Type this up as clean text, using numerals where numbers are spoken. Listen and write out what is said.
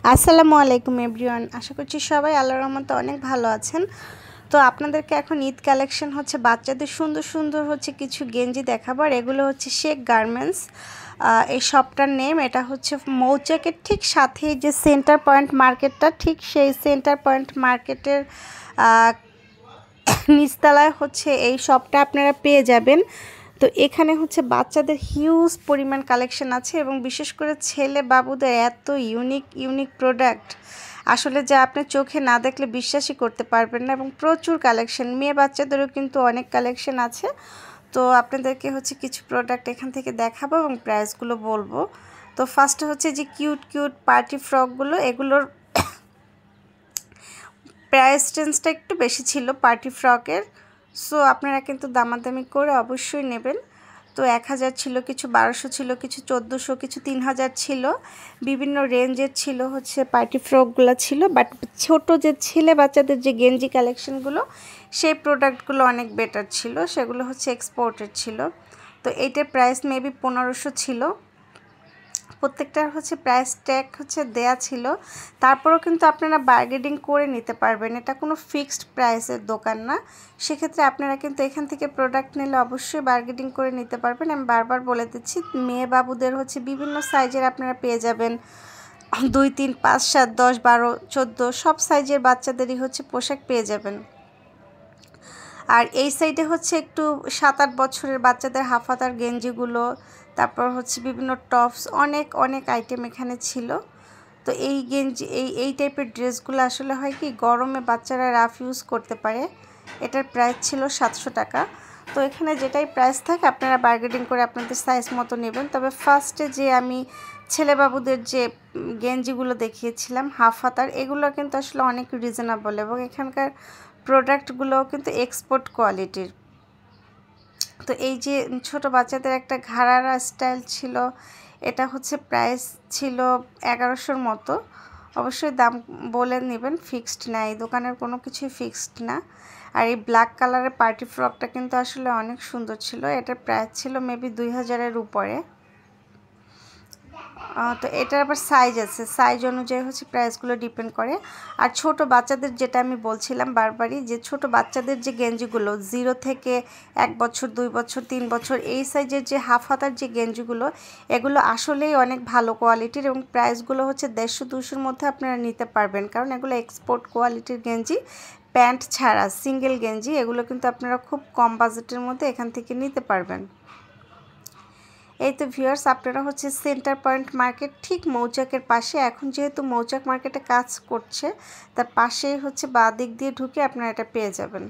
আসসালামু আলাইকুম এভরিওয়ান, আশা করছি সবাই আল্লাহর রহমতে অনেক ভালো আছেন। তো আপনাদেরকে এখন ঈদ কালেকশন হচ্ছে বাচ্চাদের সুন্দর সুন্দর হচ্ছে কিছু গেঞ্জি দেখাবো। আর এগুলো হচ্ছে শেখ গার্মেন্টস, এই শপটার নেম। এটা হচ্ছে মৌচাকের ঠিক সাথেই যে সেন্টার পয়েন্ট মার্কেটটা, ঠিক সেই সেন্টার পয়েন্ট মার্কেটের নিচতলায় হচ্ছে এই শপটা আপনারা পেয়ে যাবেন। তো এখানে হচ্ছে বাচ্চাদের হিউজ পরিমাণ কালেকশন আছে এবং বিশেষ করে ছেলে বাবুদের এত ইউনিক প্রোডাক্ট আসলে যা আপনি চোখে না দেখলে বিশ্বাসই করতে পারবেন না, এবং প্রচুর কালেকশন। মেয়ে বাচ্চাদেরও কিন্তু অনেক কালেকশন আছে। তো আপনাদেরকে হচ্ছে কিছু প্রোডাক্ট এখান থেকে দেখাবো এবং প্রাইসগুলো বলবো। তো ফার্স্টে হচ্ছে যে কিউট পার্টি ফ্রকগুলো, এগুলোর প্রাইস রেঞ্জটা একটু বেশি ছিল পার্টি ফ্রকের। সো আপনারা কিন্তু দামাদামি করে অবশ্যই নেবেন। তো 1000 ছিল, কিছু 1200 ছিল, কিছু 1400, কিছু 3000 ছিল, বিভিন্ন রেঞ্জের ছিল হচ্ছে পার্টি ফ্রকগুলো ছিল। বাট ছোট যে ছেলে বাচ্চাদের যে গেঞ্জি কালেকশনগুলো, সেই প্রোডাক্টগুলো অনেক বেটার ছিল, সেগুলো হচ্ছে এক্সপোর্টেড ছিল। তো এইটার প্রাইস মেবি 1500 ছিল। প্রত্যেকটার হচ্ছে প্রাইস ট্যাগ হচ্ছে দেয়া ছিল, তারপরেও কিন্তু আপনারা বার্গেনিং করে নিতে পারবেন। এটা কোনো ফিক্সড প্রাইসের দোকান না, সেক্ষেত্রে আপনারা কিন্তু এখান থেকে প্রোডাক্ট নিলে অবশ্যই বার্গেনিং করে নিতে পারবেন। আমি বারবার বলে দিচ্ছি, মেয়ে বাবুদের হচ্ছে বিভিন্ন সাইজের আপনারা পেয়ে যাবেন। 2, 3, 5, 7, 10, 12, 14 সব সাইজের বাচ্চাদেরই হচ্ছে পোশাক পেয়ে যাবেন। আর এই সাইডে হচ্ছে একটু 7-8 বছরের বাচ্চাদের হাফ হাতার গেঞ্জিগুলো, তারপর হচ্ছে বিভিন্ন টপস, অনেক আইটেম এখানে ছিল। তো এই গেঞ্জি এই টাইপের ড্রেসগুলো আসলে হয় কি, গরমে বাচ্চারা রাফ ইউজ করতে পারে। এটার প্রাইস ছিল 700 টাকা। তো এখানে যেটাই প্রাইস থাকে আপনারা বার্গেনিং করে আপনাদের সাইজ মতো নেবেন। তবে ফার্স্টে যে আমি ছেলেবাবুদের যে গেঞ্জিগুলো দেখিয়েছিলাম হাফ হাতার, এগুলো কিন্তু আসলে অনেক রিজনেবল এবং এখানকার প্রোডাক্টগুলোও কিন্তু এক্সপোর্ট কোয়ালিটির। তো এই যে ছোট বাচ্চাদের একটা ঘাড়ারা স্টাইল ছিল, এটা হচ্ছে প্রাইস ছিল 1100-র মতো। অবশ্যই দাম বলে নেবেন, ফিক্সড না, এই দোকানের কোনো কিছুই ফিক্সড না। আর এই ব্ল্যাক কালারের পার্টি ফ্রকটা কিন্তু আসলে অনেক সুন্দর ছিল, এটার প্রাইস ছিল মেবি 2000-এর উপরে। তো এটার আবার সাইজ আছে, সাইজ অনুযায়ী হচ্ছে প্রাইসগুলো ডিপেন্ড করে। আর ছোট বাচ্চাদের যেটা আমি বলছিলাম বারবারই, যে ছোট বাচ্চাদের যে গেঞ্জিগুলো 0 থেকে 1 বছর, 2 বছর, 3 বছর এই সাইজের যে হাফ হাতার যে গেঞ্জিগুলো, এগুলো আসলেই অনেক ভালো কোয়ালিটির এবং প্রাইসগুলো হচ্ছে 150-200-র মধ্যে আপনারা নিতে পারবেন, কারণ এগুলো এক্সপোর্ট কোয়ালিটির গেঞ্জি, প্যান্ট ছাড়া সিঙ্গেল গেঞ্জি। এগুলো কিন্তু আপনারা খুব কম বাজেটের মধ্যে এখান থেকে নিতে পারবেন। এই তো ভিউয়ার্স, আপনারা হচ্ছে সেন্টার পয়েন্ট মার্কেট ঠিক মৌচাকের পাশে, এখন যেহেতু মৌচাক মার্কেটে কাজ করছে তার পাশেই হচ্ছে বাঁ দিক দিয়ে ঢুকে আপনারা এটা পেয়ে যাবেন।